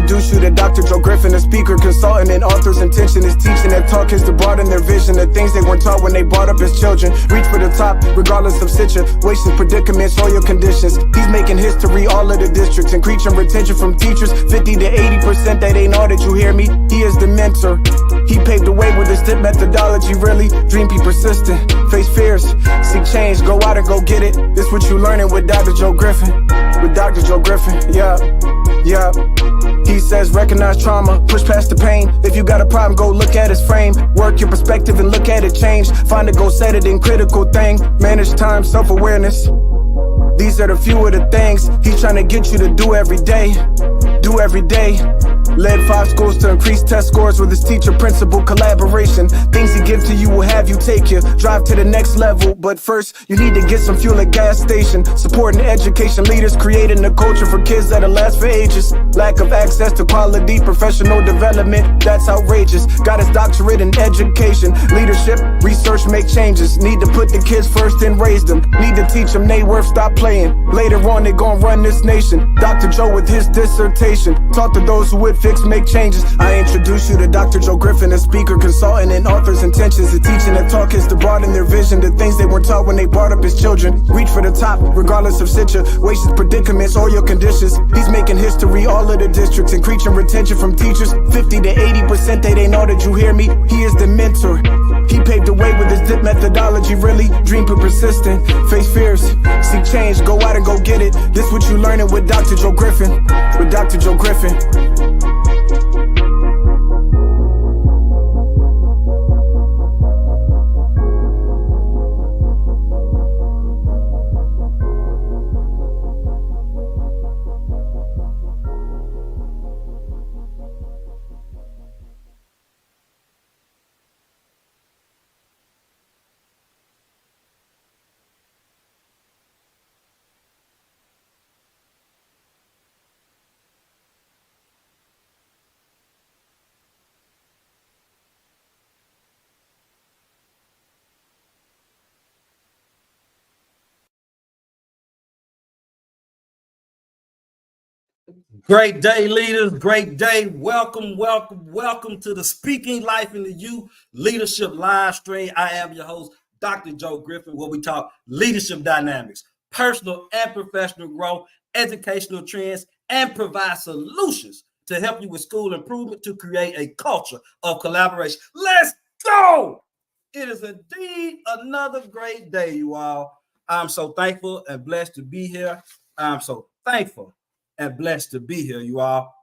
introduce you to Dr. Joe Griffin, a speaker, consultant, and author's intention is teaching and talk is to broaden their vision. The things they weren't taught when they brought up as children. Reach for the top, regardless of situations, predicaments, or your conditions. He's making history, all of the districts, increasing retention from teachers. 50 to 80% that ain't all that you hear me. He is the mentor. He paved the way with his tip methodology. Really, dream, be persistent, face fears, seek change, go out and go get it. This what you learning with Dr. Joe Griffin. With Dr. Joe Griffin, yeah. He says recognize trauma, push past the pain. If you got a problem, go look at his frame. Work your perspective and look at it change. Find a goal, set it in critical thing. Manage time, self-awareness. These are the few of the things he's trying to get you to do every day. Do every day. Led 5 schools to increase test scores with his teacher principal collaboration. Things he gives to you will have you take you drive to the next level. But first, you need to get some fuel at gas station. Supporting education leaders, creating a culture for kids that'll last for ages. Lack of access to quality professional development, that's outrageous. Got his doctorate in education, leadership, research, make changes. Need to put the kids first and raise them. Need to teach them they worth, stop playing. Later on, they gon' run this nation. Dr. Joe with his dissertation taught to those who would fix, make changes. I introduce you to Dr. Joe Griffin, a speaker, consultant, and author's intentions. The teaching and talk is to broaden their vision. The things they weren't taught when they brought up as children. Reach for the top, regardless of situations, predicaments, or your conditions. He's making history, all of the districts, increasing retention from teachers. 50 to 80% they ain't all that you hear me. He is the mentor. He paved the way with his dip methodology. Really, dream, be persistent, face fears, seek change, go out and go get it. This what you learning with Dr. Joe Griffin. With Dr. Joe Griffin. Great day, leaders. Great day. Welcome to the Speaking Life into You Leadership live stream. I am your host, Dr. Joe Griffin, where we talk leadership dynamics, personal and professional growth, educational trends, and provide solutions to help you with school improvement to create a culture of collaboration. Let's go. It is indeed another great day, you all. I'm so thankful and blessed to be here. I'm so thankful and blessed to be here, you all.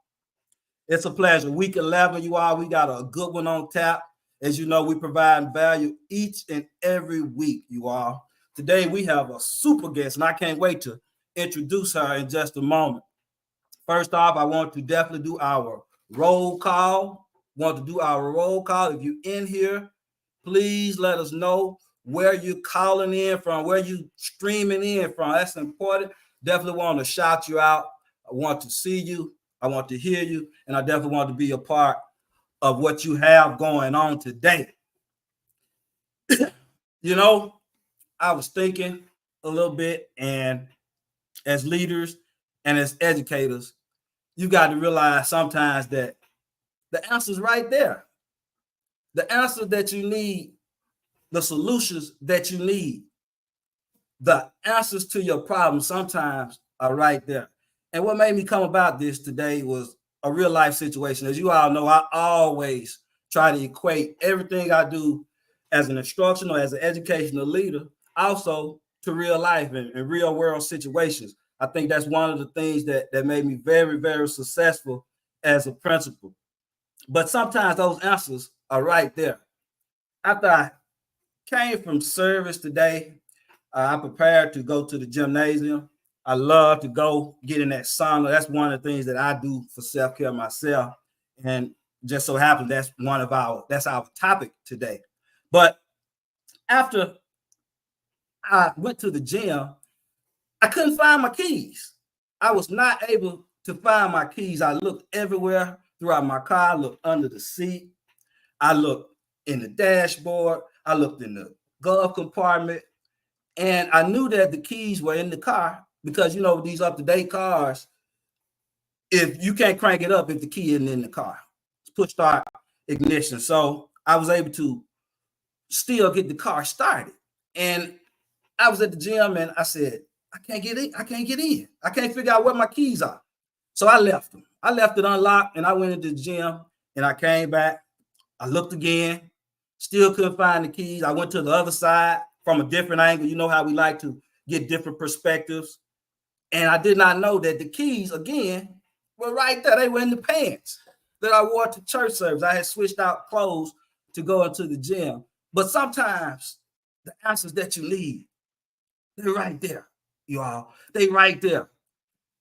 It's a pleasure. Week 11, you all, we got a good one on tap. As you know, we provide value each and every week, you all. Today, we have a super guest, and I can't wait to introduce her in just a moment. First off, I want to definitely do our roll call. If you're in here, please let us know where you're calling in from, where you're streaming in from. That's important. Definitely want to shout you out. I want to see you. I want to hear you. And I definitely want to be a part of what you have going on today. You know, I was thinking a little bit, and as leaders and as educators, you got to realize sometimes that the answer's right there. The answer that you need, the solutions that you need, the answers to your problems sometimes are right there. And what made me come about this today was a real life situation. As you all know, I always try to equate everything I do as an instructional, as an educational leader, also to real life and real world situations. I think that's one of the things that made me very, very successful as a principal. But sometimes those answers are right there. After I came from service today, I prepared to go to the gymnasium. I love to go get in that sauna. That's one of the things that I do for self-care myself. And just so happens that's our topic today. But after I went to the gym, I couldn't find my keys. I was not able to find my keys. I looked everywhere throughout my car. I looked under the seat. I looked in the dashboard. I looked in the glove compartment. And I knew that the keys were in the car because, you know, these up-to-date cars, if you can't crank it up if the key isn't in the car. It's push start ignition. So I was able to still get the car started. And I was at the gym and I said, I can't get in. I can't get in. I can't figure out where my keys are. So I left them. I left it unlocked and I went into the gym and I came back. I looked again, still couldn't find the keys. I went to the other side from a different angle. You know how we like to get different perspectives. And I did not know that the keys, again, were right there. They were in the pants that I wore to church service. I had switched out clothes to go into the gym. But sometimes the answers that you need, they're right there, you all. They right there.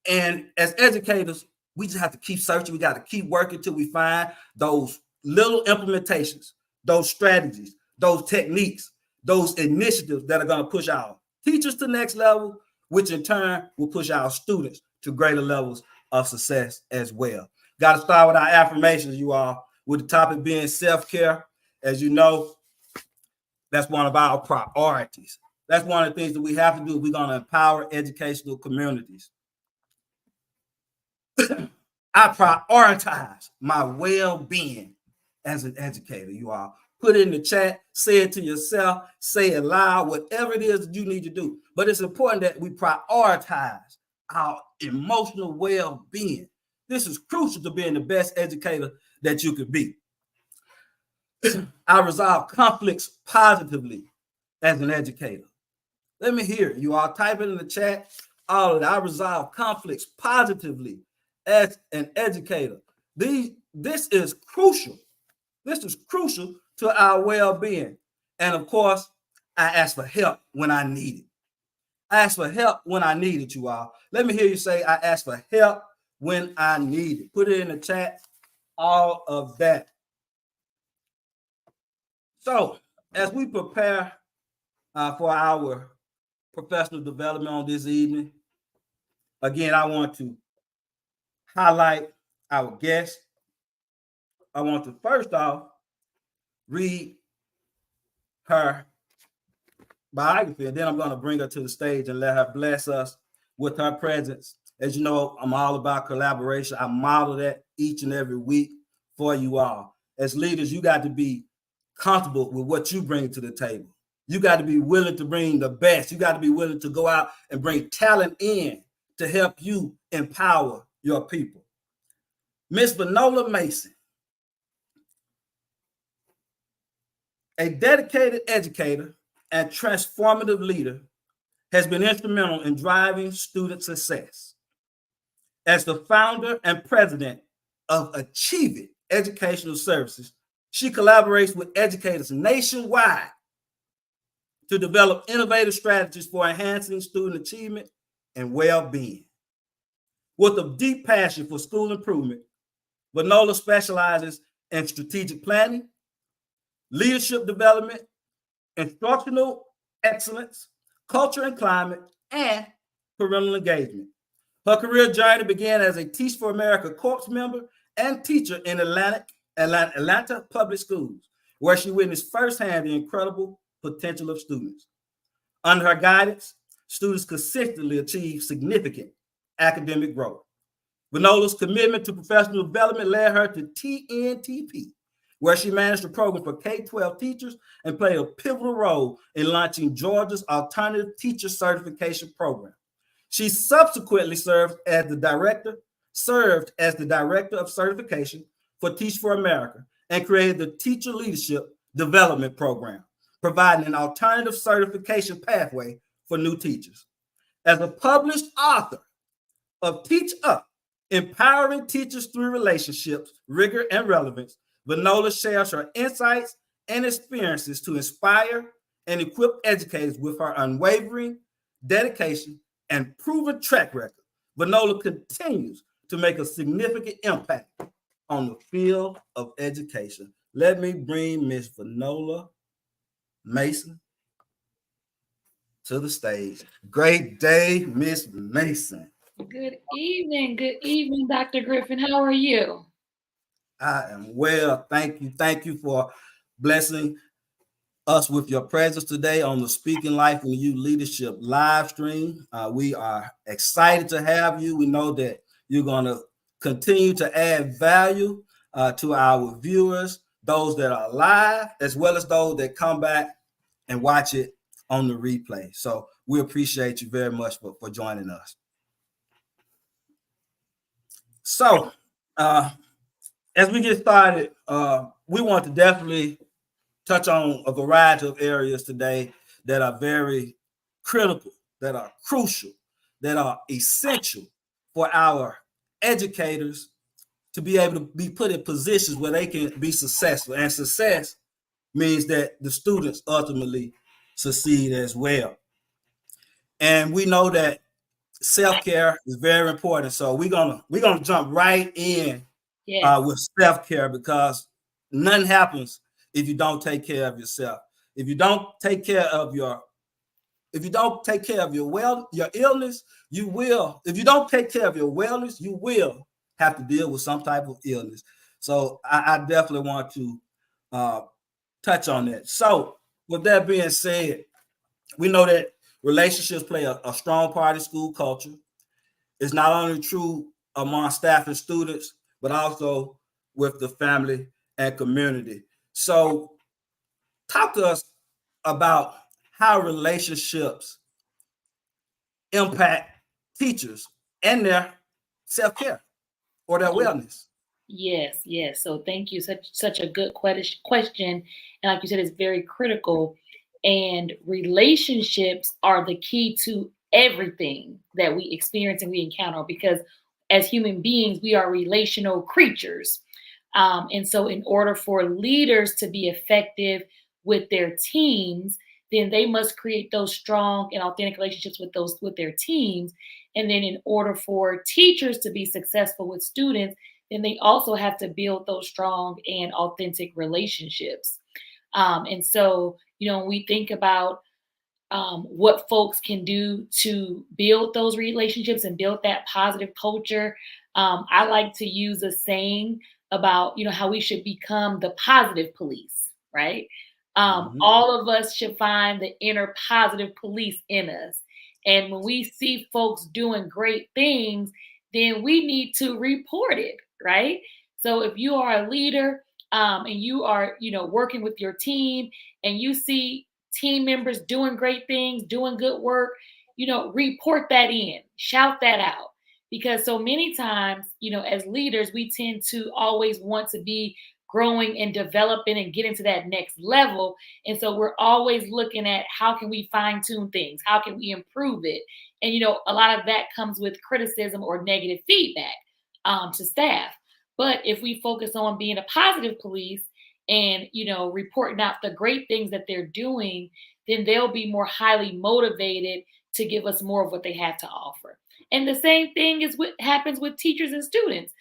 And as educators, we just have to keep searching. We got to keep working till we find those little implementations, those strategies, those techniques, those initiatives that are going to push our teachers to the next level, which in turn will push our students to greater levels of success as well. Got to start with our affirmations, you all, with the topic being self-care. As you know, that's one of our priorities. That's one of the things that we have to do. We're going to empower educational communities. I prioritize my well-being as an educator, you all. Put it in the chat, say it to yourself, say it loud, whatever it is that you need to do. But it's important that we prioritize our emotional well-being. This is crucial to being the best educator that you could be. I resolve conflicts positively as an educator. Let me hear it. You all type it in the chat. All of it. I resolve conflicts positively as an educator. This is crucial. This is crucial to our well-being. And of course, I ask for help when I need it. I ask for help when I need it, you all. Let me hear you say, I ask for help when I need it. Put it in the chat, all of that. So, as we prepare for our professional development on this evening, again, I want to highlight our guest. I want to first off read her biography, and then I'm going to bring her to the stage and let her bless us with her presence. As you know, I'm all about collaboration. I model that each and every week for you all. As leaders, you got to be comfortable with what you bring to the table. You got to be willing to bring the best. You got to be willing to go out and bring talent in to help you empower your people. Miss Venola Mason, a dedicated educator and transformative leader, has been instrumental in driving student success. As the founder and president of AchieveIt Educational Services, she collaborates with educators nationwide to develop innovative strategies for enhancing student achievement and well-being. With a deep passion for school improvement, Venola specializes in strategic planning, leadership development, instructional excellence, culture and climate, and parental engagement. Her career journey began as a Teach for America Corps member and teacher in Atlanta Public Schools, where she witnessed firsthand the incredible potential of students. Under her guidance, students consistently achieved significant academic growth. Venola's commitment to professional development led her to TNTP, where she managed a program for K-12 teachers and played a pivotal role in launching Georgia's Alternative Teacher Certification Program. She subsequently served as the director of certification for Teach for America and created the Teacher Leadership Development Program, providing an alternative certification pathway for new teachers. As a published author of Teach Up, Empowering Teachers Through Relationships, Rigor, and Relevance, Venola shares her insights and experiences to inspire and equip educators with her unwavering dedication and proven track record. Venola continues to make a significant impact on the field of education. Let me bring Miss Venola Mason to the stage. Great day, Miss Mason. Good evening, Dr. Griffin. How are you? I am well. Thank you. Thank you for blessing us with your presence today on the Speaking Life in You Leadership live stream. We are excited to have you. We know that you're going to continue to add value to our viewers, those that are live, as well as those that come back and watch it on the replay. So we appreciate you very much for joining us. So as we get started, we want to definitely touch on a variety of areas today that are very critical, that are crucial, that are essential for our educators to be able to be put in positions where they can be successful. And success means that the students ultimately succeed as well. And we know that self-care is very important. So we're gonna jump right in with self-care, because nothing happens if you don't take care of yourself. If you don't take care of your your illness, you will. If you don't take care of your wellness, you will have to deal with some type of illness. So I definitely want to touch on that. So with that being said, we know that relationships play a strong part in school culture. It's not only true among staff and students, but also with the family and community. So talk to us about how relationships impact teachers and their self-care or their wellness. Yes. So thank you. Such a good question. And like you said, it's very critical. And relationships are the key to everything that we experience and we encounter, because as human beings, we are relational creatures. And so in order for leaders to be effective with their teams, then they must create those strong and authentic relationships with their teams. And then in order for teachers to be successful with students, then they also have to build those strong and authentic relationships. And so, when we think about what folks can do to build those relationships and build that positive culture, I like to use a saying about, how we should become the positive police, right? All of us should find the inner positive police in us. And when we see folks doing great things, then we need to report it, right? So if you are a leader and you are, working with your team and you see team members doing great things, doing good work, report that in, shout that out. Because so many times, as leaders, we tend to always want to be growing and developing and getting to that next level. And so we're always looking at how can we fine tune things? How can we improve it? And, a lot of that comes with criticism or negative feedback to staff. But if we focus on being a positive police and, reporting out the great things that they're doing, then they'll be more highly motivated to give us more of what they have to offer. And the same thing is what happens with teachers and students.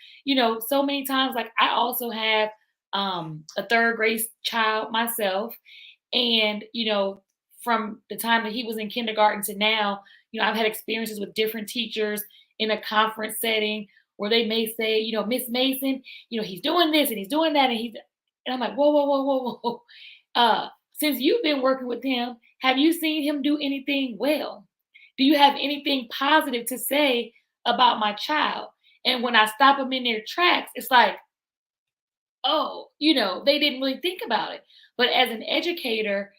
So many times, like I also have a third grade child myself. And, from the time that he was in kindergarten to now, I've had experiences with different teachers in a conference setting where they may say, Miss Mason, he's doing this and he's doing that. And I'm like, whoa. Since you've been working with him, have you seen him do anything well? Do you have anything positive to say about my child? And when I stop them in their tracks, it's like, oh, they didn't really think about it. But as an educator,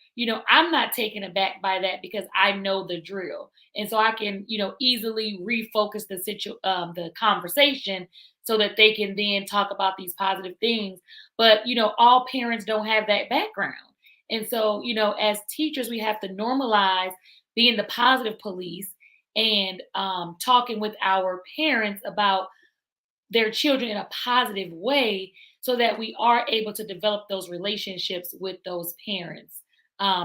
I'm not taken aback by that because I know the drill. And so I can, easily refocus the conversation so that they can then talk about these positive things. But, all parents don't have that background. And so, as teachers, we have to normalize being the positive police and talking with our parents about their children in a positive way so that we are able to develop those relationships with those parents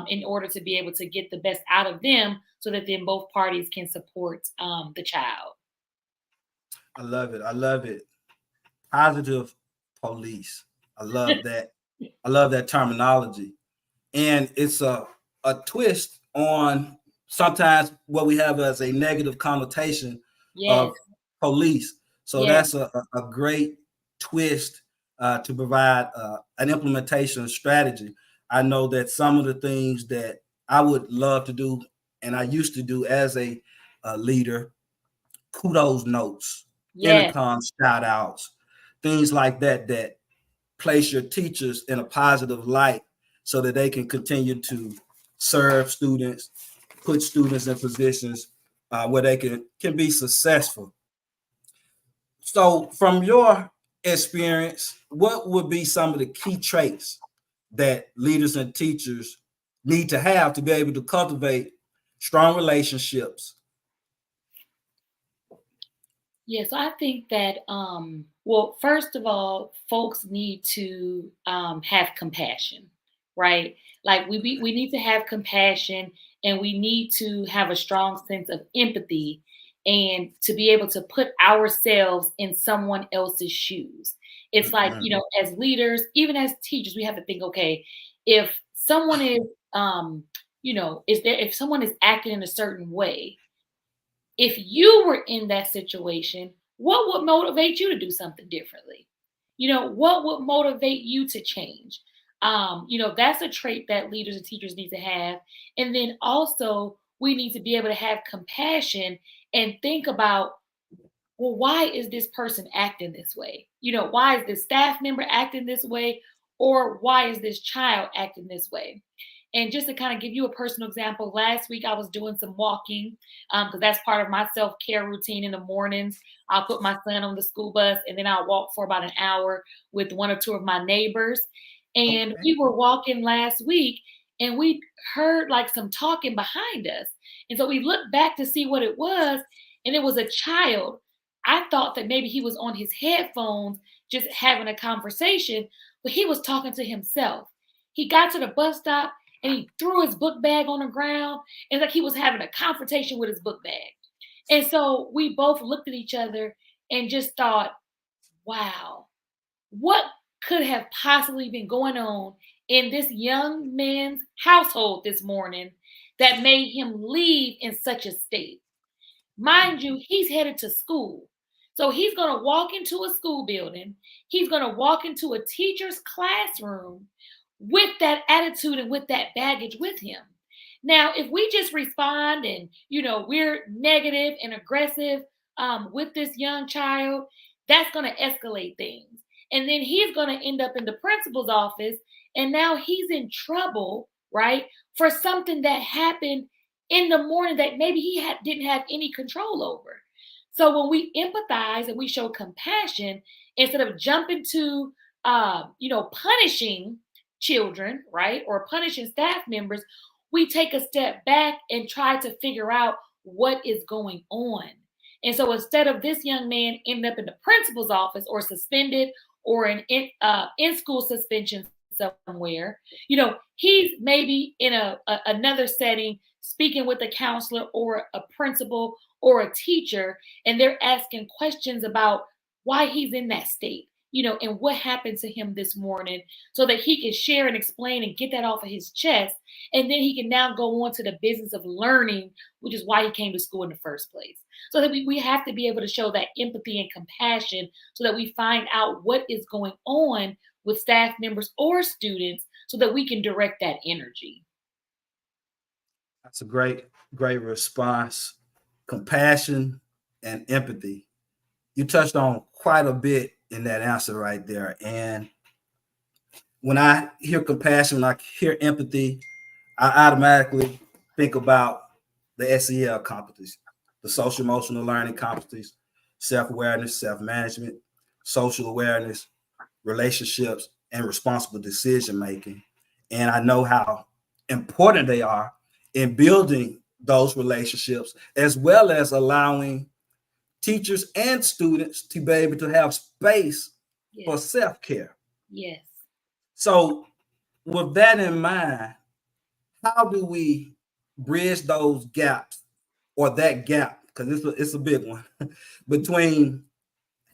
in order to be able to get the best out of them so that then both parties can support the child. I love it. Positive police. I love that. I love that terminology. And it's a twist on sometimes what we have as a negative connotation of police. So that's a great twist to provide an implementation strategy. I know that some of the things that I would love to do and I used to do as a leader, kudos notes. Yes. intercom shout outs, things like that, that place your teachers in a positive light so that they can continue to serve students, put students in positions where they can be successful. So from your experience, what would be some of the key traits that leaders and teachers need to have to be able to cultivate strong relationships? Yes, I think that well, first of all, folks need to have compassion, right? Like we need to have compassion, and we need to have a strong sense of empathy, and to be able to put ourselves in someone else's shoes. It's like, Mhm. you know, as leaders, even as teachers, we have to think, okay, if someone is you know, is there if someone is acting in a certain way, if you were in that situation, what would motivate you to do something differently? You know, what would motivate you to change? You know, that's a trait that leaders and teachers need to have. And then also, we need to be able to have compassion and think about, well, why is this person acting this way? You know, why is this staff member acting this way? Or why is this child acting this way? And just to kind of give you a personal example, last week I was doing some walking because that's part of my self care routine in the mornings. I'll put my son on the school bus and then I'll walk for about an hour with one or two of my neighbors. And Okay. we were walking last week and we heard like some talking behind us. And so we looked back to see what it was, and it was a child. I thought that maybe he was on his headphones just having a conversation, but he was talking to himself. He got to the bus stop and he threw his book bag on the ground. And like he was having a confrontation with his book bag. And so we both looked at each other and just thought, wow, what could have possibly been going on in this young man's household this morning that made him leave in such a state? Mind you, he's headed to school. So he's going to walk into a school building. He's going to walk into a teacher's classroom with that attitude and with that baggage with him. Now, if we just respond and, you know, we're negative and aggressive with this young child, that's going to escalate things. And then he's going to end up in the principal's office. And now he's in trouble, right? For something that happened in the morning that maybe didn't have any control over. So when we empathize and we show compassion, instead of jumping to, you know, punishing children, right, or punishing staff members, we take a step back and try to figure out what is going on. And so instead of this young man ending up in the principal's office or suspended or an in-school suspension somewhere, you know, he's maybe in another setting speaking with a counselor or a principal or a teacher, and they're asking questions about why he's in that state, you know, and what happened to him this morning, so that he can share and explain and get that off of his chest. And then he can now go on to the business of learning, which is why he came to school in the first place. So that we have to be able to show that empathy and compassion so that we find out what is going on with staff members or students so that we can direct that energy. That's a great response. Compassion and empathy. You touched on quite a bit in that answer right there. And when I hear compassion, when I hear empathy, I automatically think about the SEL competencies, the social emotional learning competencies, self-awareness, self-management, social awareness, relationships, and responsible decision making. And I know how important they are in building those relationships, as well as allowing teachers and students to be able to have space for Yes. self-care. Yes. So with that in mind, how do we bridge those gaps or that gap, because it's a big one, between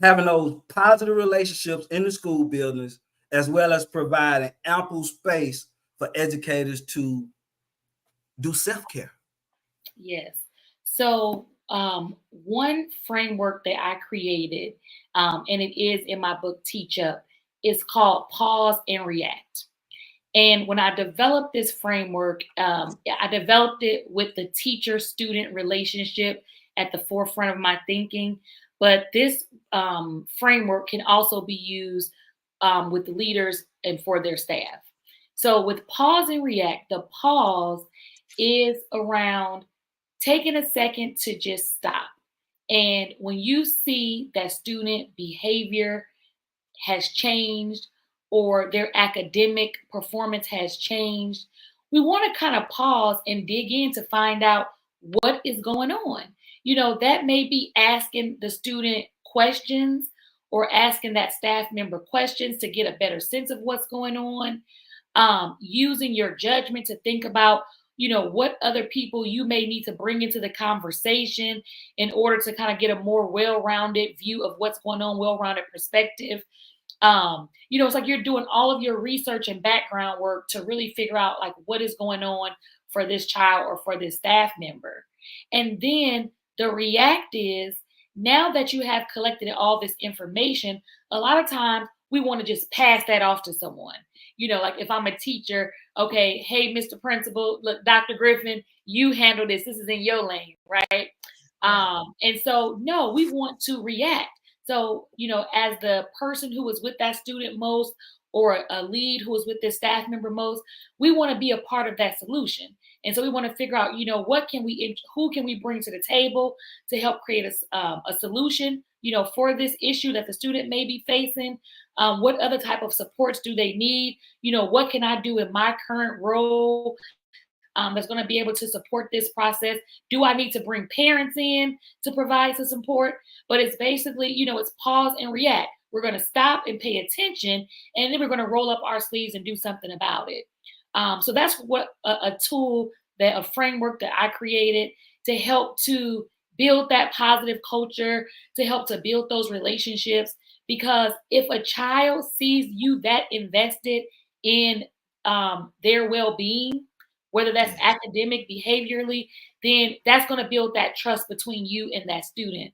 having those positive relationships in the school buildings, as well as providing ample space for educators to do self-care? Yes. So, one framework that I created, and it is in my book, Teach Up, is called Pause and React. And when I developed this framework, I developed it with the teacher student relationship at the forefront of my thinking. but this framework can also be used with leaders and for their staff. So with pause and react, the pause is around taking a second to just stop. And when you see that student behavior has changed or their academic performance has changed, we want to kind of pause and dig in to find out what is going on. That may be asking the student questions or asking that staff member questions to get a better sense of what's going on. Using your judgment to think about, what other people you may need to bring into the conversation in order to kind of get a more well-rounded view of what's going on, well-rounded perspective. It's like you're doing all of your research and background work to really figure out like what is going on for this child or for this staff member. And then the react is, now that you have collected all this information, a lot of times we want to just pass that off to someone. Like if I'm a teacher, okay, hey, Mr. Principal, look, Dr. Griffin, you handle this. This is in your lane, right? And so, no, we want to react. So, as the person who was with that student most, or a lead who was with this staff member most, we want to be a part of that solution. And so we want to figure out, who can we bring to the table to help create a solution, for this issue that the student may be facing. What other type of supports do they need? What can I do in my current role that's going to be able to support this process? Do I need to bring parents in to provide some support? But it's basically, it's pause and react. We're going to stop and pay attention, and then we're going to roll up our sleeves and do something about it. So that's what a tool, that a framework that I created to help to build that positive culture, to help to build those relationships. Because if a child sees you that invested in their well-being, whether that's academic, behaviorally, then that's going to build that trust between you and that student.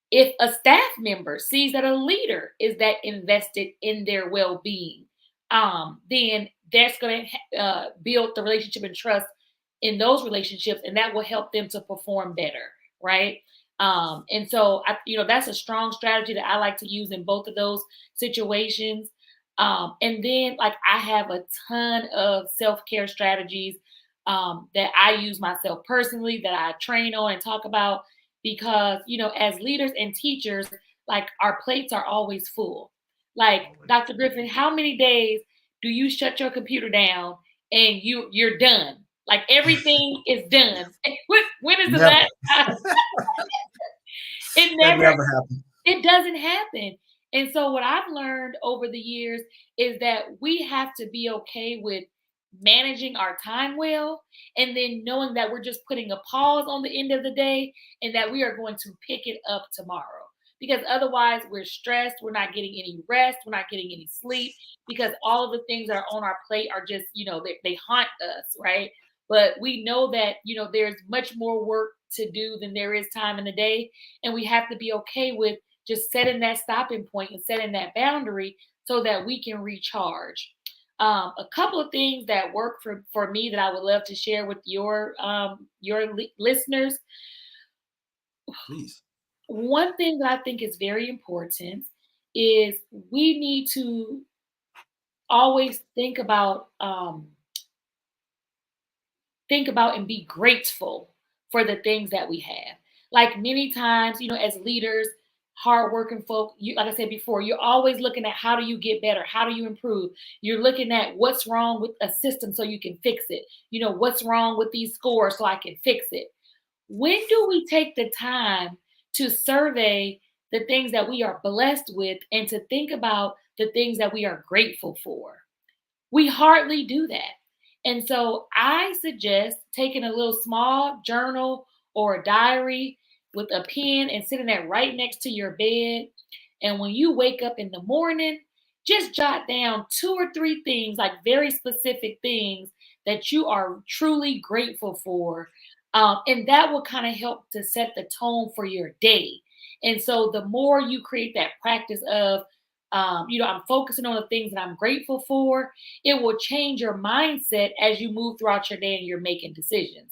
If a staff member sees that a leader is that invested in their well-being, then that's going to build the relationship and trust in those relationships, and that will help them to perform better, right? And so, that's a strong strategy that I like to use in both of those situations. And then, like, I have a ton of self-care strategies that I use myself personally, that I train on and talk about, because, as leaders and teachers, like, our plates are always full. Like, Dr. Griffin, how many days do you shut your computer down and you're done? Like, everything is done. When is the last time? It never happens. It doesn't happen. And so what I've learned over the years is that we have to be okay with managing our time well, and then knowing that we're just putting a pause on the end of the day, and that we are going to pick it up tomorrow. Because otherwise we're stressed, we're not getting any rest, we're not getting any sleep, because all of the things that are on our plate are just, they haunt us, right? But we know that, there's much more work to do than there is time in the day. And we have to be okay with just setting that stopping point and setting that boundary so that we can recharge. A couple of things that work for me that I would love to share with your listeners. Please. One thing that I think is very important is we need to always think about and be grateful for the things that we have. Like, many times, as leaders, hardworking folk, like I said before, you're always looking at how do you get better? How do you improve? You're looking at what's wrong with a system so you can fix it. What's wrong with these scores so I can fix it. When do we take the time to survey the things that we are blessed with and to think about the things that we are grateful for? We hardly do that. And so I suggest taking a little small journal or a diary with a pen and sitting that right next to your bed. And when you wake up in the morning, just jot down 2 or 3 things, like very specific things that you are truly grateful for. And that will kind of help to set the tone for your day. And so the more you create that practice of, I'm focusing on the things that I'm grateful for, it will change your mindset as you move throughout your day and you're making decisions.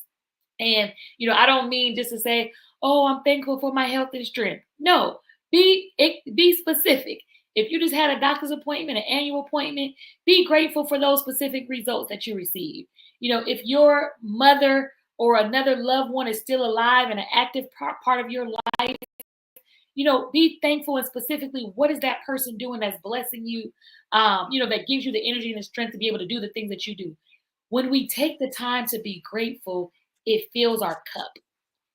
And, I don't mean just to say, oh, I'm thankful for my health and strength. No, Be specific. If you just had a doctor's appointment, an annual appointment, be grateful for those specific results that you received. If your mother or another loved one is still alive and an active part of your life, be thankful, and specifically, what is that person doing that's blessing you, that gives you the energy and the strength to be able to do the things that you do. When we take the time to be grateful, it fills our cup.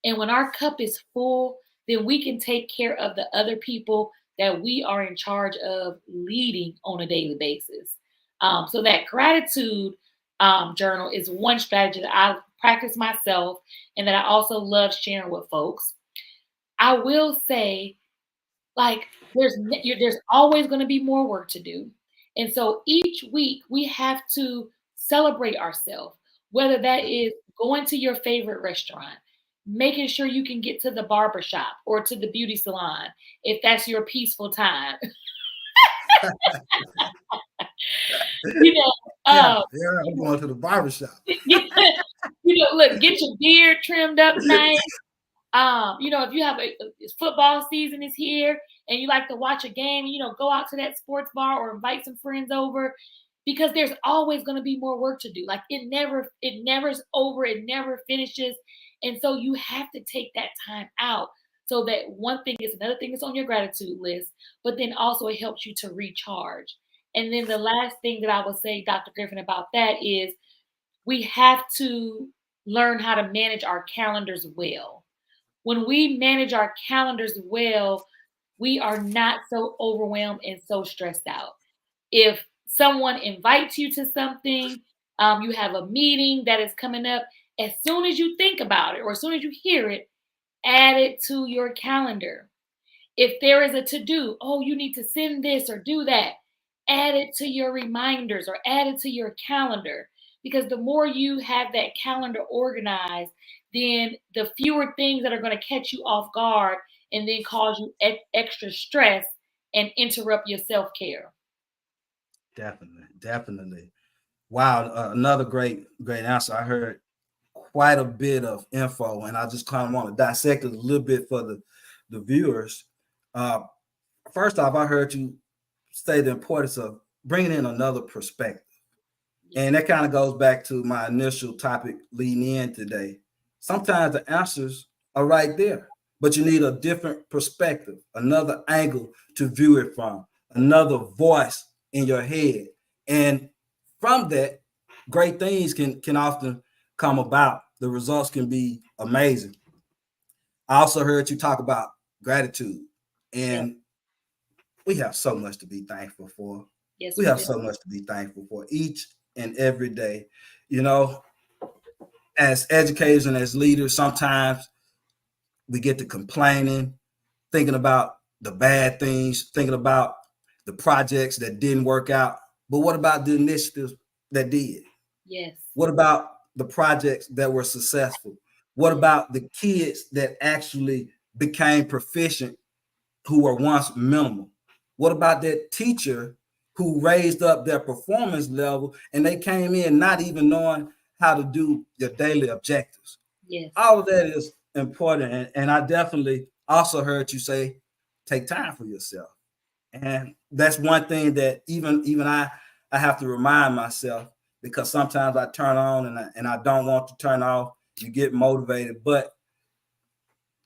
And when our cup is full, then we can take care of the other people that we are in charge of leading on a daily basis. So that gratitude journal is one strategy that I practice myself and that I also love sharing with folks. I will say, there's always going to be more work to do. And so each week we have to celebrate ourselves, whether that is going to your favorite restaurant, making sure you can get to the barbershop or to the beauty salon, if that's your peaceful time. I'm going to the barbershop. Look, get your beard trimmed up nice. If you have a football season is here and you like to watch a game, go out to that sports bar or invite some friends over, because there's always going to be more work to do. Like it never is over. It never finishes. And so you have to take that time out, so that one thing is another thing that's on your gratitude list, but then also it helps you to recharge. And then the last thing that I would say, Dr. Griffin, about that is we have to learn how to manage our calendars well. When we manage our calendars well, we are not so overwhelmed and so stressed out. If someone invites you to something, you have a meeting that is coming up, as soon as you think about it or as soon as you hear it, add it to your calendar. If there is a to-do, you need to send this or do that, add it to your reminders or add it to your calendar. Because the more you have that calendar organized, then the fewer things that are going to catch you off guard and then cause you extra stress and interrupt your self-care. Definitely. Wow, another great answer. I heard quite a bit of info, and I just kind of want to dissect it a little bit for the viewers. First off, I heard you say the importance of bringing in another perspective. And that kind of goes back to my initial topic leading in today. Sometimes the answers are right there, but you need a different perspective, another angle to view it from, another voice in your head. And from that, great things can often come about. The results can be amazing. I also heard you talk about gratitude, and we have so much to be thankful for. Yes, we have so much to be thankful for each and every day. As educators and as leaders, sometimes we get to complaining, thinking about the bad things, thinking about the projects that didn't work out. But what about the initiatives that did? Yes. What about the projects that were successful? What about the kids that actually became proficient who were once minimal? What about that teacher who raised up their performance level and they came in not even knowing how to do their daily objectives? Yes. All of that is important. And I definitely also heard you say, take time for yourself. And that's one thing that even I have to remind myself, because sometimes I turn on and I don't want to turn off. You get motivated, but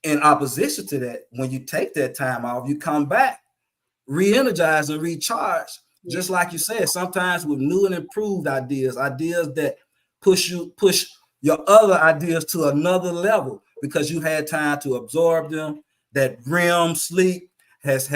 in opposition to that, when you take that time off, you come back re-energize and recharge. Just like you said, sometimes with new and improved ideas that push your other ideas to another level, because you had time to absorb them. That REM sleep has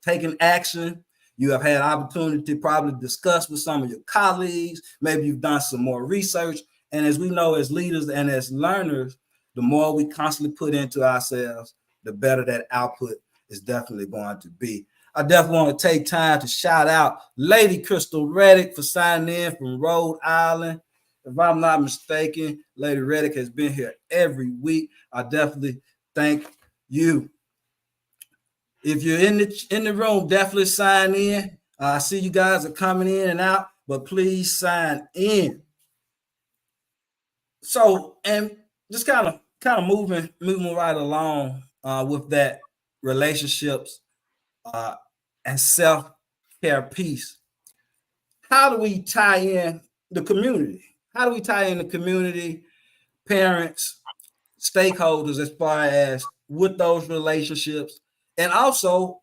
taken action. You have had opportunity to probably discuss with some of your colleagues. Maybe you've done some more research. And as we know, as leaders and as learners, the more we constantly put into ourselves, the better that output is definitely going to be. I definitely want to take time to shout out Lady Crystal Reddick for signing in from Rhode Island. If I'm not mistaken, Lady Reddick has been here every week. I definitely thank you. If you're in the room, definitely sign in. I see you guys are coming in and out, but please sign in. So, and just kind of moving right along with that. relationships, and self-care piece. How do we tie in the community? How do we tie in the community, parents, stakeholders, as far as with those relationships, and also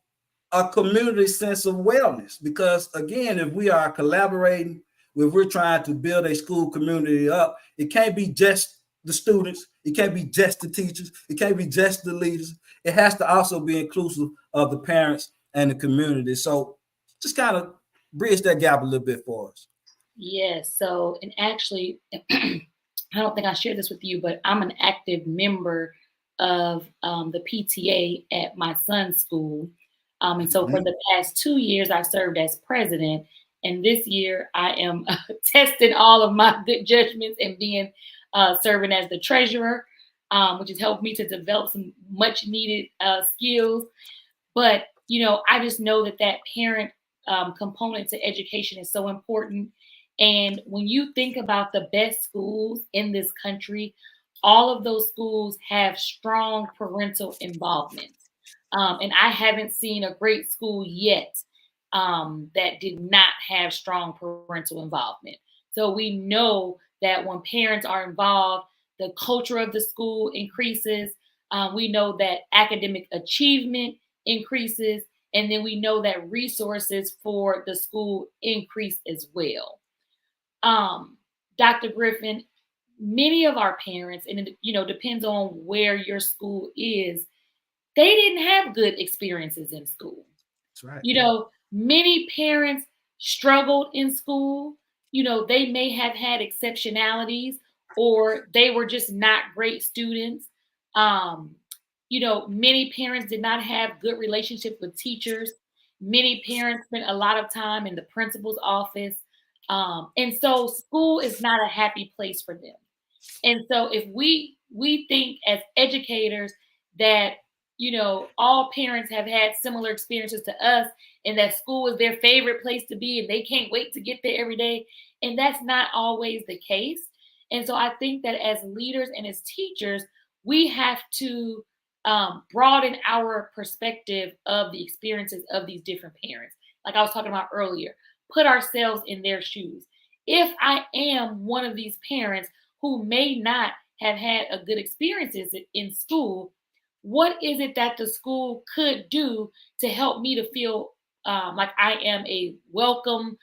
a community sense of wellness? Because again, if we are collaborating, if we're trying to build a school community up, it can't be just the students, it can't be just the teachers, it can't be just the leaders. It has to also be inclusive of the parents and the community. So just kind of bridge that gap a little bit for us. Yes. So, and actually, I don't think I shared this with you, but I'm an active member of the PTA at my son's school. And so for Mhm. the past 2 years, I served as president. And this year, I am testing all of my good judgments and being serving as the treasurer, which has helped me to develop some much needed skills. But, I just know that that parent component to education is so important. And when you think about the best schools in this country, all of those schools have strong parental involvement. And I haven't seen a great school yet that did not have strong parental involvement. So we know that when parents are involved, the culture of the school increases. We know that academic achievement increases. And then we know that resources for the school increase as well. Um, Dr. Griffin, many of our parents, and it depends on where your school is, they didn't have good experiences in school. That's right. Many parents struggled in school. They may have had exceptionalities or they were just not great students. Um, many parents did not have good relationships with teachers. Many parents spent a lot of time in the principal's office. And so school is not a happy place for them. And so if we think as educators that all parents have had similar experiences to us and that school is their favorite place to be and they can't wait to get there every day, and that's not always the case. And so I think that as leaders and as teachers, we have to broaden our perspective of the experiences of these different parents. Like I was talking about earlier, put ourselves in their shoes. If I am one of these parents who may not have had a good experiences in school, what is it that the school could do to help me to feel like I am a welcome,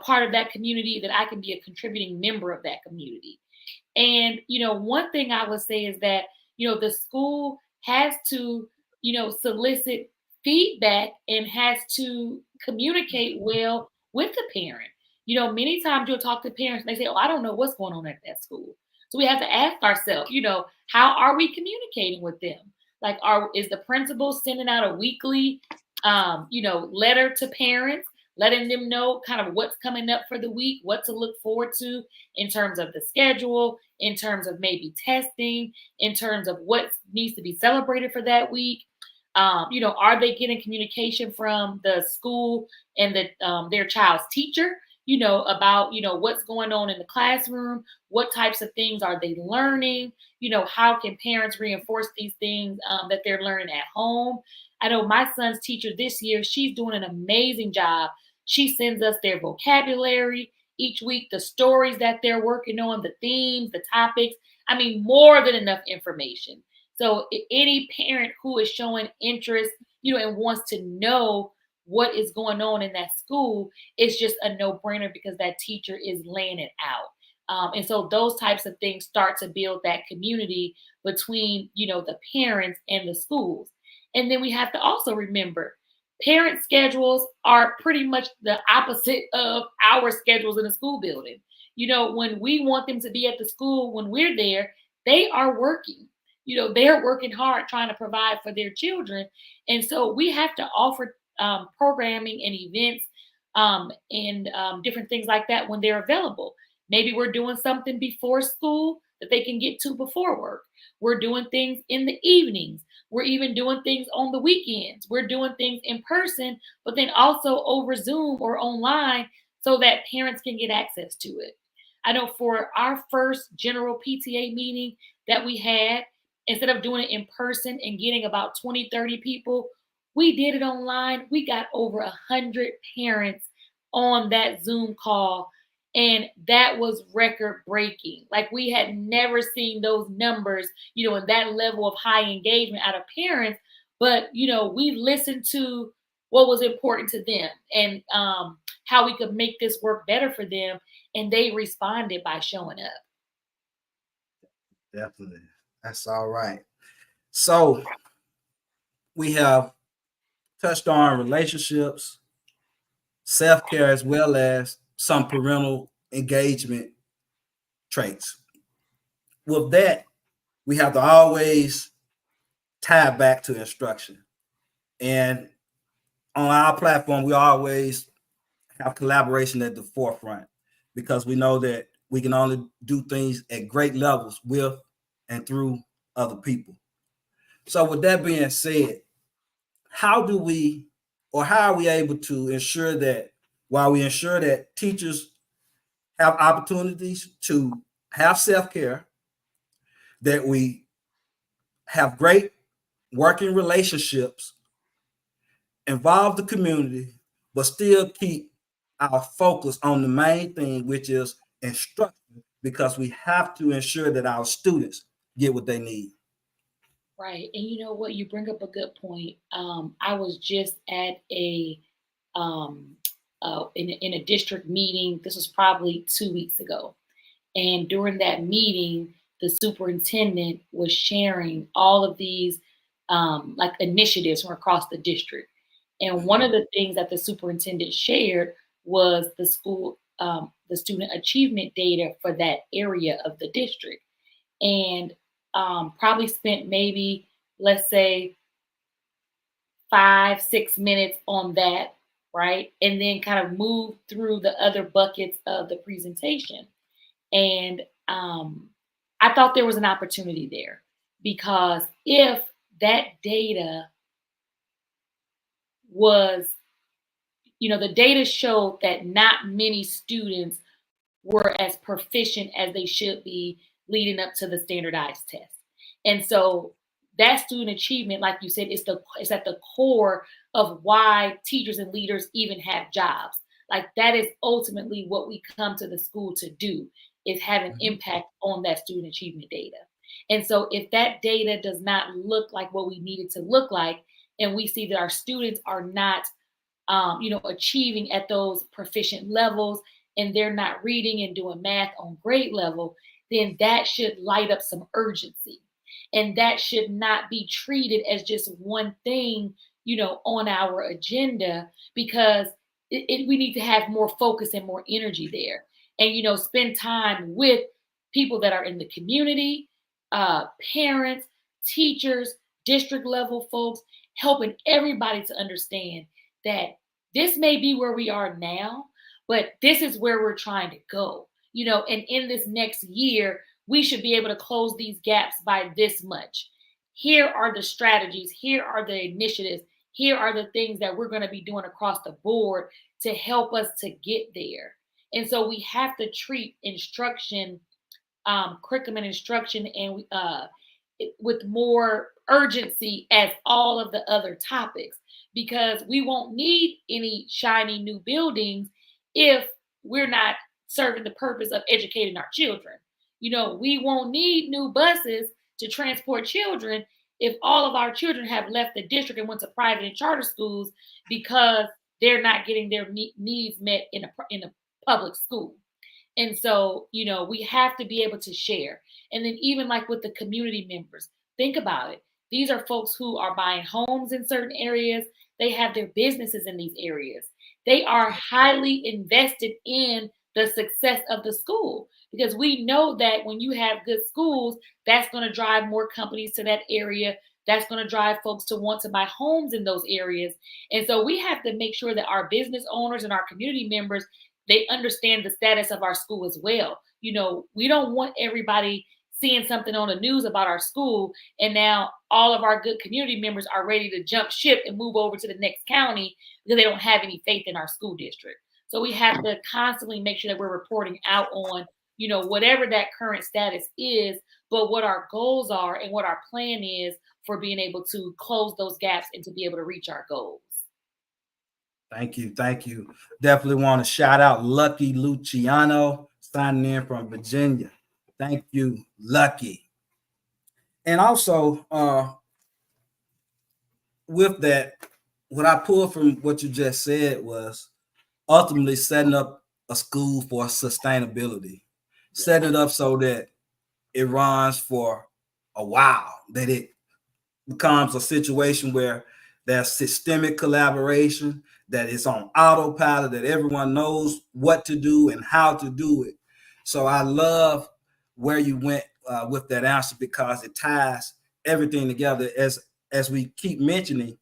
part of that community, that I can be a contributing member of that community? And, one thing I would say is that, the school has to, solicit feedback and has to communicate well with the parent. Many times you'll talk to parents and they say, oh, I don't know what's going on at that school. So we have to ask ourselves, how are we communicating with them? Like, is the principal sending out a weekly, letter to parents, letting them know kind of what's coming up for the week, what to look forward to in terms of the schedule, in terms of maybe testing, in terms of what needs to be celebrated for that week? Are they getting communication from the school and their child's teacher, about, what's going on in the classroom? What types of things are they learning? How can parents reinforce these things that they're learning at home? I know my son's teacher this year, she's doing an amazing job. She sends us their vocabulary each week, the stories that they're working on, the themes, the topics. I mean, more than enough information. So any parent who is showing interest, and wants to know what is going on in that school, it's just a no-brainer because that teacher is laying it out. And so those types of things start to build that community between, the parents and the schools. And then we have to also remember, parent schedules are pretty much the opposite of our schedules in a school building. When we want them to be at the school, when we're there, they are working. They're working hard trying to provide for their children. And so we have to offer programming and events and different things like that when they're available. Maybe we're doing something before school that they can get to before work. We're doing things in the evenings. We're even doing things on the weekends. We're doing things in person, but then also over Zoom or online so that parents can get access to it. I know for our first general PTA meeting that we had, instead of doing it in person and getting about 20, 30 people, we did it online. We got over 100 parents on that Zoom call, and that was record breaking. Like, we had never seen those numbers, and that level of high engagement out of parents. But, we listened to what was important to them, and how we could make this work better for them. And they responded by showing up. Definitely. That's all right. So we have touched on relationships, self-care, as well as some parental engagement traits. With that, we have to always tie back to instruction. And on our platform, we always have collaboration at the forefront, because we know that we can only do things at great levels with and through other people. So with that being said, how are we able to ensure that, while we ensure that teachers have opportunities to have self-care, that we have great working relationships, involve the community, but still keep our focus on the main thing, which is instruction, because we have to ensure that our students get what they need? Right. And you know what? You bring up a good point. I was just at um, in a district meeting. This was probably 2 weeks ago. And during that meeting, the superintendent was sharing all of these like initiatives from across the district. And one of the things that the superintendent shared was the student achievement data for that area of the district. And probably spent maybe, let's say, 5, 6 minutes on that, right? And then kind of move through the other buckets of the presentation. And I thought there was an opportunity there, because if that data was, the data showed that not many students were as proficient as they should be leading up to the standardized test. And so that student achievement, like you said, is at the core of why teachers and leaders even have jobs. Like, that is ultimately what we come to the school to do, is have an impact on that student achievement data. And so if that data does not look like what we need it to look like, and we see that our students are not achieving at those proficient levels, and they're not reading and doing math on grade level, then that should light up some urgency. And that should not be treated as just one thing, on our agenda, because we need to have more focus and more energy there. And, spend time with people that are in the community, parents, teachers, district level folks, helping everybody to understand that this may be where we are now, but this is where we're trying to go. And in this next year, we should be able to close these gaps by this much. Here are the strategies, here are the initiatives, here are the things that we're going to be doing across the board to help us to get there. And so we have to treat instruction, curriculum and instruction, and with more urgency as all of the other topics, because we won't need any shiny new buildings if we're not serving the purpose of educating our children. We won't need new buses to transport children if all of our children have left the district and went to private and charter schools because they're not getting their needs met in a public school. And so, we have to be able to share. And then even like with the community members, think about it. These are folks who are buying homes in certain areas. They have their businesses in these areas. They are highly invested in the success of the school, because we know that when you have good schools, that's going to drive more companies to that area. That's going to drive folks to want to buy homes in those areas. And so we have to make sure that our business owners and our community members, they understand the status of our school as well. We don't want everybody seeing something on the news about our school, and now all of our good community members are ready to jump ship and move over to the next county because they don't have any faith in our school district. So we have to constantly make sure that we're reporting out on, whatever that current status is, but what our goals are and what our plan is for being able to close those gaps and to be able to reach our goals. Thank you. Thank you. Definitely want to shout out Lucky Luciano signing in from Virginia. Thank you, Lucky. And also, with that, what I pulled from what you just said was ultimately setting up a school for sustainability, setting it up so that it runs for a while, that it becomes a situation where there's systemic collaboration, that it's on autopilot, that everyone knows what to do and how to do it. So I love where you went with that answer, because it ties everything together. As we keep mentioning,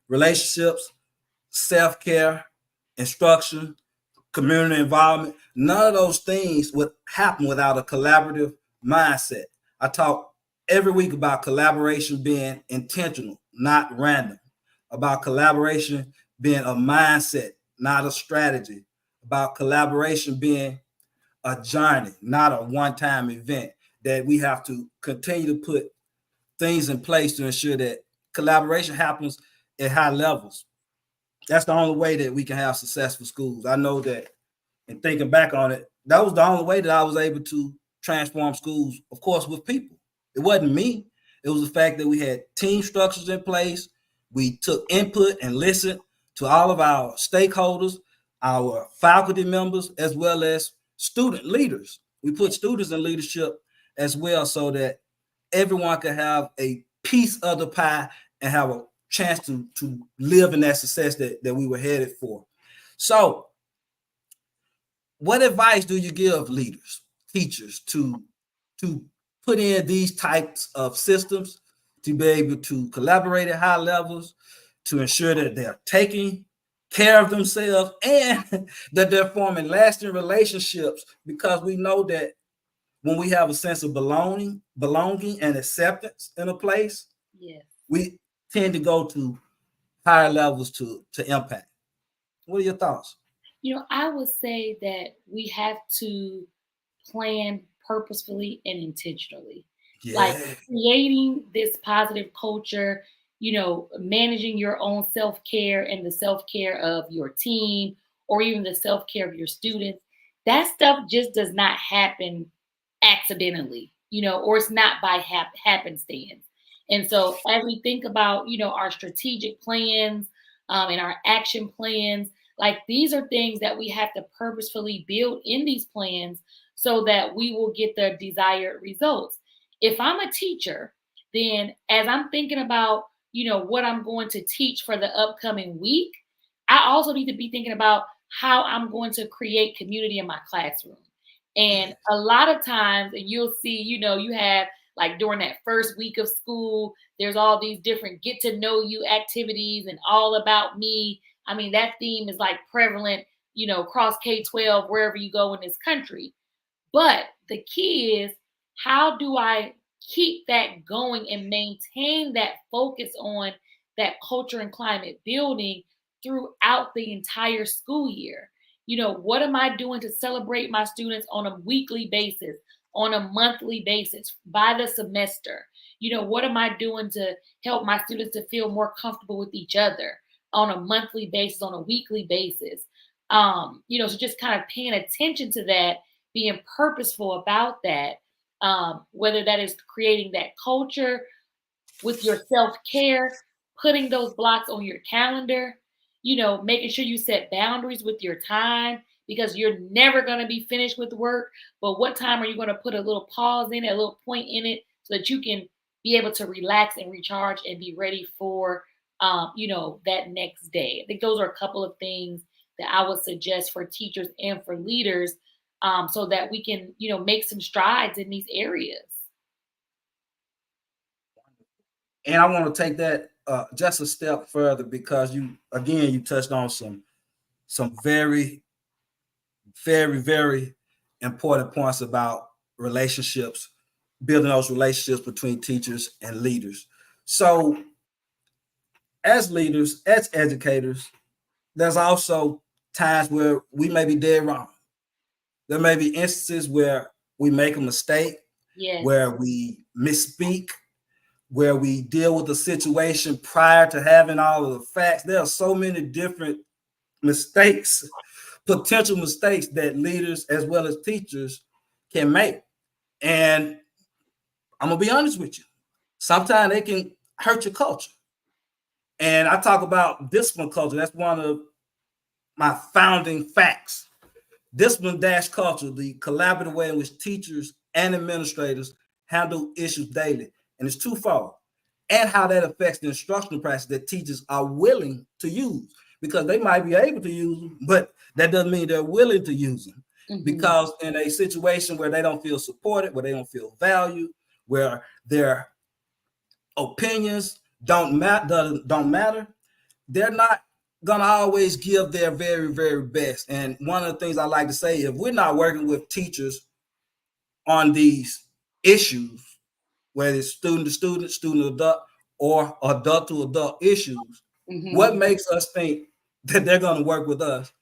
relationships, self-care, instruction, community involvement, none of those things would happen without a collaborative mindset. I talk every week about collaboration being intentional, not random, about collaboration being a mindset, not a strategy, about collaboration being a journey, not a one-time event, that we have to continue to put things in place to ensure that collaboration happens at high levels. That's the only way that we can have successful schools. I know that, and thinking back on it, that was the only way that I was able to transform schools, of course, with people. It wasn't me. It was the fact that we had team structures in place. We took input and listened to all of our stakeholders, our faculty members, as well as student leaders. We put students in leadership as well, so that everyone could have a piece of the pie and have a chance to live in that success that we were headed for. So, what advice do you give leaders, teachers, to put in these types of systems, to be able to collaborate at high levels, to ensure that they're taking care of themselves and that they're forming lasting relationships? Because we know that when we have a sense of belonging and acceptance in a place, Yes. we tend to go to higher levels to impact. What are your thoughts? I would say that we have to plan purposefully and intentionally. Like Yeah. creating this positive culture, managing your own self-care and the self-care of your team, or even the self-care of your students. That stuff just does not happen accidentally, or it's not by happenstance. And so as we think about, our strategic plans, and our action plans, like these are things that we have to purposefully build in these plans so that we will get the desired results. If I'm a teacher, then as I'm thinking about, what I'm going to teach for the upcoming week, I also need to be thinking about how I'm going to create community in my classroom. And a lot of times, and you'll see, you have like during that first week of school, there's all these different get to know you activities and all about me. I mean, that theme is like prevalent, across K-12, wherever you go in this country. But the key is, how do I keep that going and maintain that focus on that culture and climate building throughout the entire school year? What am I doing to celebrate my students on a weekly basis, on a monthly basis, by the semester? What am I doing to help my students to feel more comfortable with each other on a monthly basis, on a weekly basis? So just kind of paying attention to that, being purposeful about that, whether that is creating that culture with your self-care, putting those blocks on your calendar, making sure you set boundaries with your time, because you're never going to be finished with work. But what time are you going to put a little pause in it, a little point in it, so that you can be able to relax and recharge and be ready for, that next day? I think those are a couple of things that I would suggest for teachers and for leaders, so that we can, make some strides in these areas. And I want to take that just a step further, because you touched on some very, very, very important points about relationships, building those relationships between teachers and leaders. So as leaders, as educators, there's also times where we may be dead wrong. There may be instances where we make a mistake, Yes. where we misspeak, where we deal with the situation prior to having all of the facts. There are so many different mistakes, potential mistakes that leaders as well as teachers can make. And I'm gonna be honest with you. Sometimes they can hurt your culture. And I talk about discipline culture. That's one of my founding facts. Discipline dash culture, the collaborative way in which teachers and administrators handle issues daily. And it's twofold. And how that affects the instructional practice that teachers are willing to use, because they might be able to use them, but that doesn't mean they're willing to use them. Mm-hmm. Because in a situation where they don't feel supported, where they don't feel valued, where their opinions don't matter, they're not gonna always give their very, very best. And one of the things I like to say, if we're not working with teachers on these issues, whether it's student to student, student to adult, or adult to adult issues, mm-hmm. what makes us think that they're gonna work with us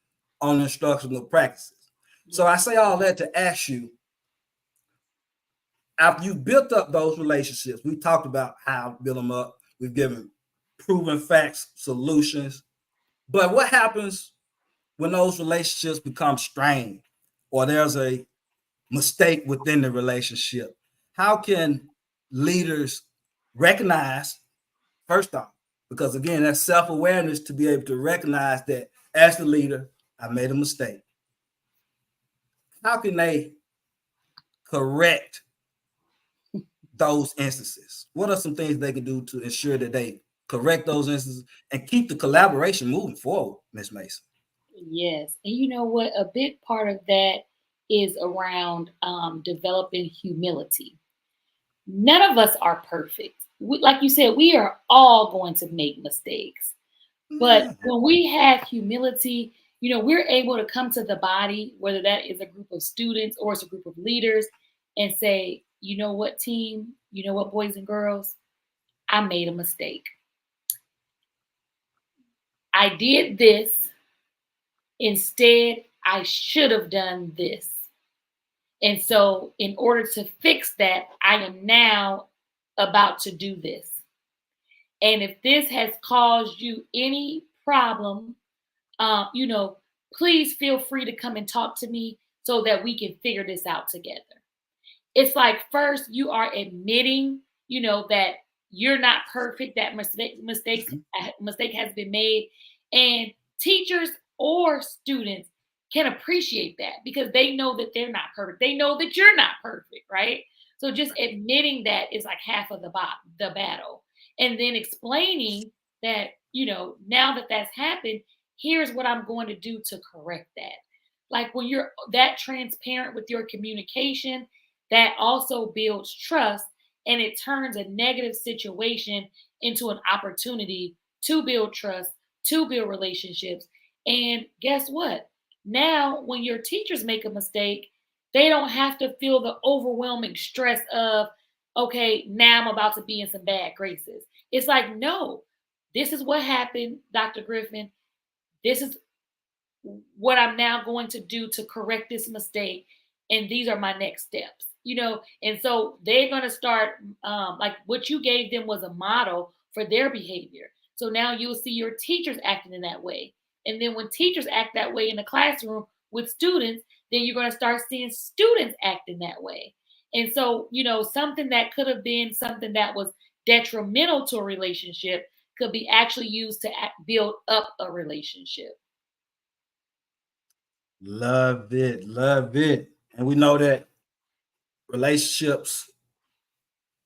on instructional practices? So I say all that to ask you, after you built up those relationships, we talked about how to build them up. We've given proven facts, solutions. But what happens when those relationships become strained or there's a mistake within the relationship? How can leaders recognize, first off, because again, that's self-awareness to be able to recognize that as the leader, I made a mistake. How can they correct those instances? What are some things they can do to ensure that they correct those instances and keep the collaboration moving forward, Ms. Mason? Yes. And you know what? A big part of that is around developing humility. None of us are perfect. Like you said, we are all going to make mistakes. But when we have humility, you know, we're able to come to the body, whether that is a group of students or it's a group of leaders, and say, you know what, team, you know what, boys and girls, I made a mistake. I did this. Instead, I should have done this. And so in order to fix that, I am now about to do this. And if this has caused you any problem, you know, please feel free to come and talk to me so that we can figure this out together. It's like, first you are admitting, you know, that you're not perfect, that mistake has been made. And teachers or students can appreciate that because they know that they're not perfect. They know that you're not perfect, right? So just admitting that is like half of the battle. And then explaining that, you know, now that that's happened, here's what I'm going to do to correct that. Like when you're that transparent with your communication, that also builds trust and it turns a negative situation into an opportunity to build trust, to build relationships. And guess what? Now, when your teachers make a mistake, they don't have to feel the overwhelming stress of, okay, now I'm about to be in some bad graces. It's like, no, this is what happened, Dr. Griffin. This is what I'm now going to do to correct this mistake. And these are my next steps, you know? And so they're going to start, like what you gave them was a model for their behavior. So now you'll see your teachers acting in that way. And then when teachers act that way in the classroom with students, then you're going to start seeing students acting that way. And so, you know, something that could have been something that was detrimental to a relationship could be actually used to build up a relationship. Love it. Love it. And we know that relationships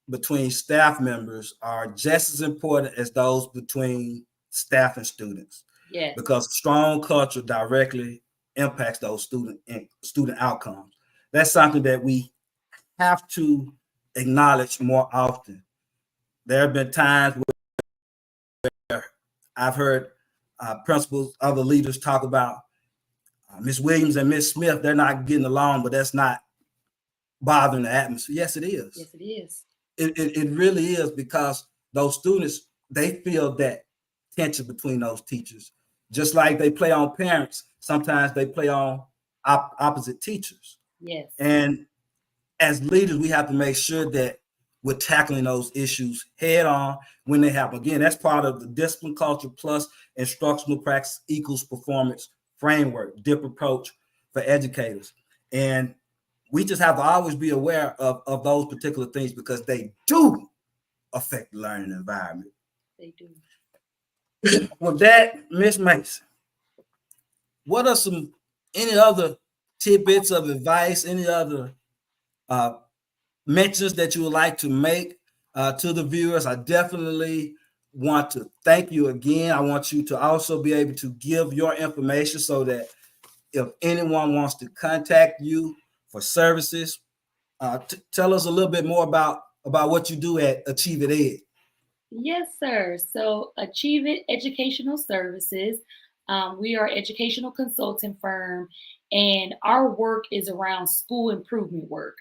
between staff members are just as important as those between staff and students. Yes. Because strong culture directly impacts those student outcomes. That's something that we have to acknowledge more often. There have been times where I've heard principals, other leaders talk about Miss Williams and Miss Smith, they're not getting along, but that's not bothering the atmosphere. Yes, it is. Yes, it is. It really is, because those students, they feel that tension between those teachers. Just like they play on parents, sometimes they play on opposite teachers. Yes. And as leaders, we have to make sure that we're tackling those issues head on when they happen. Again, that's part of the discipline culture plus instructional practice equals performance framework, DIP approach for educators. And we just have to always be aware of those particular things because they do affect the learning environment. They do. With that, Ms. Mason, what are any other tidbits of advice, any other mentions that you would like to make to the viewers? I definitely want to thank you again. I want you to also be able to give your information so that if anyone wants to contact you for services, tell us a little bit more about what you do at AchieveIt. Yes, sir. So, AchieveIt Educational Services. We are an educational consulting firm, and our work is around school improvement work.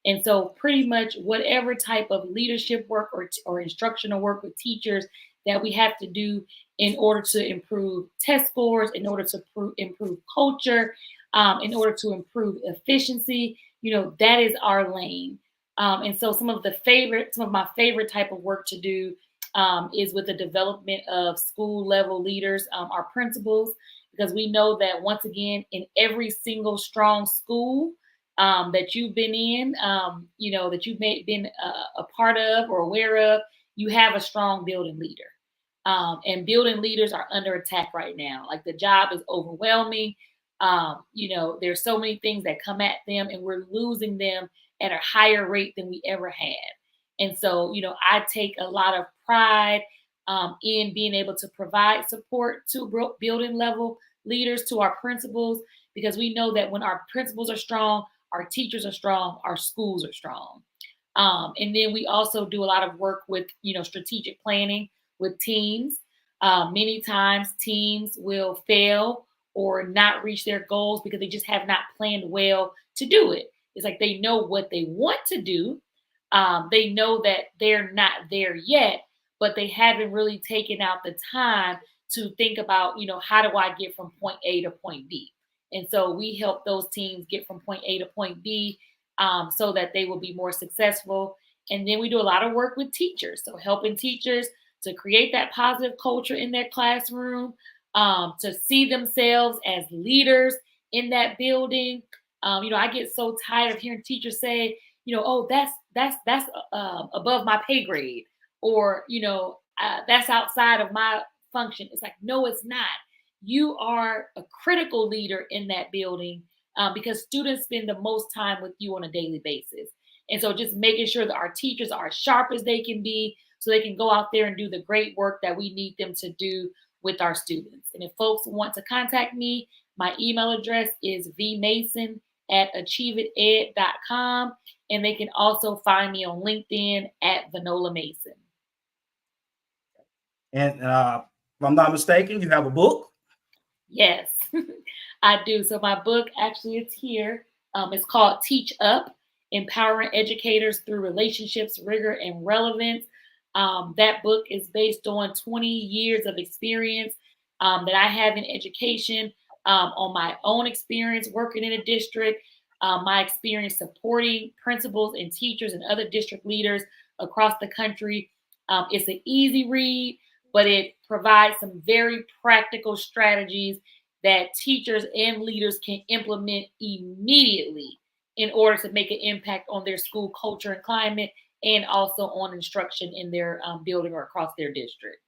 And so, pretty much whatever type of leadership work or instructional work with teachers that we have to do in order to improve test scores, in order to improve culture, in order to improve efficiency, that is our lane. And so, some of my favorite type of work to do is with the development of school level leaders, our principals, because we know that once again, in every single strong school that you've been in, that you've been a part of or aware of, you have a strong building leader. And building leaders are under attack right now. Like the job is overwhelming. There's so many things that come at them, and we're losing them at a higher rate than we ever had. And so, I take a lot of pride in being able to provide support to building level leaders, to our principals, because we know that when our principals are strong, our teachers are strong, our schools are strong. And then we also do a lot of work with, strategic planning with teams. Many times teams will fail or not reach their goals because they just have not planned well to do it. It's like they know what they want to do. They know that they're not there yet, but they haven't really taken out the time to think about, how do I get from point A to point B? And so we help those teams get from point A to point B so that they will be more successful. And then we do a lot of work with teachers. So helping teachers to create that positive culture in their classroom, to see themselves as leaders in that building. I get so tired of hearing teachers say, oh, that's above my pay grade, or that's outside of my function. It's like, no, it's not. You are a critical leader in that building because students spend the most time with you on a daily basis. And so just making sure that our teachers are as sharp as they can be so they can go out there and do the great work that we need them to do with our students. And if folks want to contact me, my email address is vmason@achieveit.com. And they can also find me on LinkedIn at Venola Mason. And if I'm not mistaken, you have a book? Yes, I do. So my book, actually, it's here. It's called Teach Up, Empowering Educators Through Relationships, Rigor, and Relevance. That book is based on 20 years of experience that I have in education, on my own experience working in a district, my experience supporting principals and teachers and other district leaders across the country. It's an easy read, but it provides some very practical strategies that teachers and leaders can implement immediately in order to make an impact on their school culture and climate, and also on instruction in their building or across their district.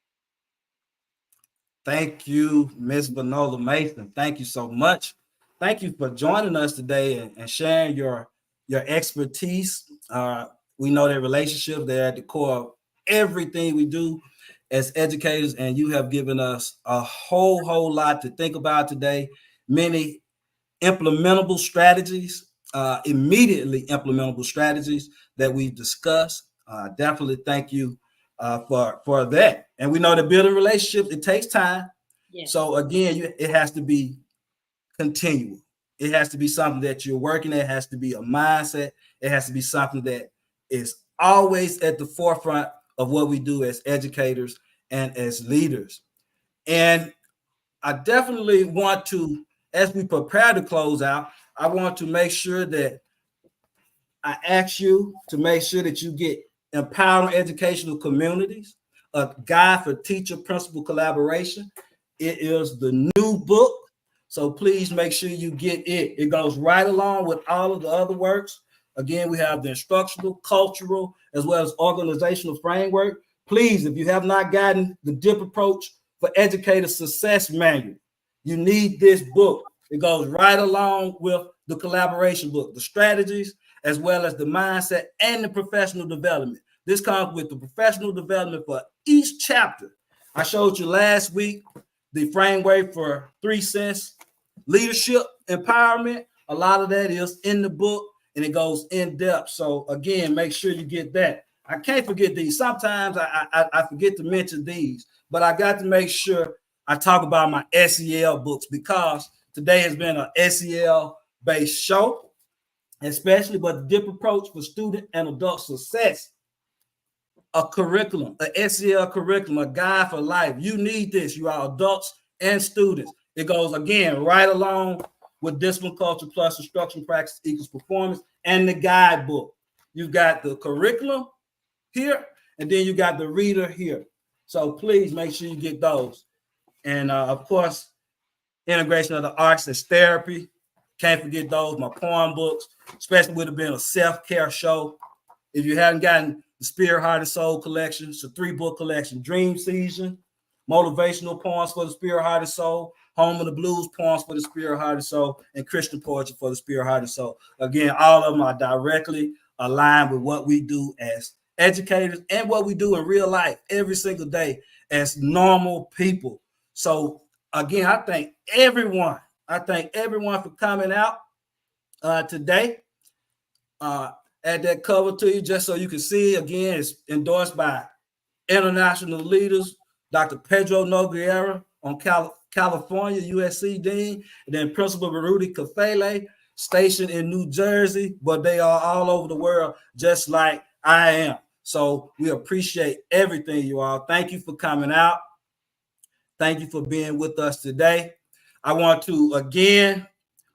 Thank you, Ms. Venola Mason. Thank you so much. Thank you for joining us today and sharing your expertise. We know that relationships, they're at the core of everything we do as educators, and you have given us a whole lot to think about today. Many implementable strategies, immediately implementable strategies that we've discussed. Definitely thank you for that. And we know that building relationships, it takes time. Yes. So again, it has to be continual. It has to be something that you're working at. It has to be a mindset. It has to be something that is always at the forefront of what we do as educators and as leaders. And I definitely want to, as we prepare to close out, I want to make sure that I ask you to make sure that you get Empowering Educational Communities, a guide for teacher principal collaboration. It is the new book, so please make sure you get it. It goes right along with all of the other works. Again, we have the instructional, cultural, as well as organizational framework. Please, if you have not gotten the DIP approach for educator success manual, you need this book. It goes right along with the collaboration book, the strategies, as well as the mindset and the professional development. This comes with the professional development for each chapter. I showed you last week the framework for 3 cents leadership empowerment. A lot of that is in the book and it goes in depth. So again, make sure you get that. I can't forget these. Sometimes I forget to mention these, but I got to make sure I talk about my SEL books because today has been an SEL based show, especially, but the DIP approach for student and adult success, a curriculum, a SEL curriculum, a guide for life. You need this, you are adults and students. It goes again right along with discipline culture plus instruction practice equals performance and the guidebook. You've got the curriculum here, and then you got the reader here. So please make sure you get those. And of course, integration of the arts as therapy. Can't forget those, my poem books, especially with it being a self-care show. If you haven't gotten the Spirit, Heart, and Soul collection, it's a 3-book collection. Dream Season, motivational poems for the Spirit, Heart, and Soul, Home of the Blues poems for the Spirit, Heart, and Soul, and Christian poetry for the Spirit, Heart, and Soul. Again, all of them are directly aligned with what we do as educators and what we do in real life every single day as normal people. So again, I thank everyone for coming out today. Add that cover to you just so you can see. Again, it's endorsed by international leaders, Dr. Pedro Nogueira on California, USC Dean, and then Principal Baruti Kafele, stationed in New Jersey, but they are all over the world, just like I am. So we appreciate everything, you all. Thank you for coming out. Thank you for being with us today. I want to, again,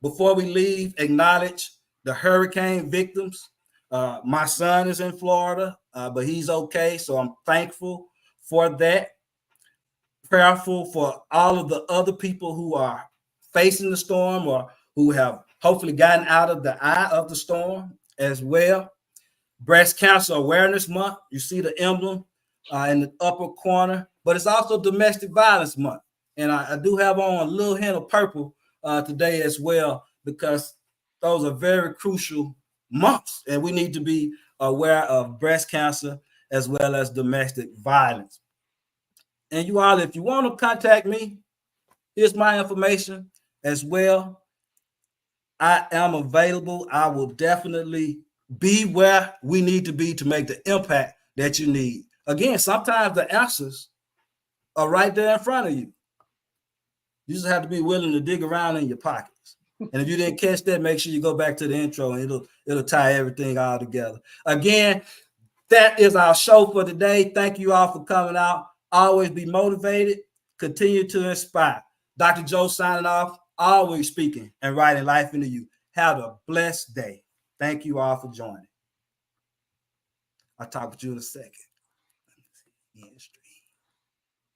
before we leave, acknowledge the hurricane victims. My son is in Florida, but he's okay, so I'm thankful for that. Prayerful for all of the other people who are facing the storm or who have hopefully gotten out of the eye of the storm as well. Breast Cancer Awareness Month. You see the emblem in the upper corner, but it's also Domestic Violence Month. And I do have on a little hint of purple today as well, because those are very crucial months, and we need to be aware of breast cancer as well as domestic violence. And you all, if you want to contact me, here's my information as well. I am available. I will definitely be where we need to be to make the impact that you need. Again, sometimes the answers are right there in front of you. You just have to be willing to dig around in your pockets. And if you didn't catch that, make sure you go back to the intro and it'll tie everything all together. Again, that is our show for today. Thank you all for coming out. Always be motivated. Continue to inspire. Dr. Joe signing off. Always speaking and writing life into you. Have a blessed day. Thank you all for joining. I'll talk with you in a second. Yeah,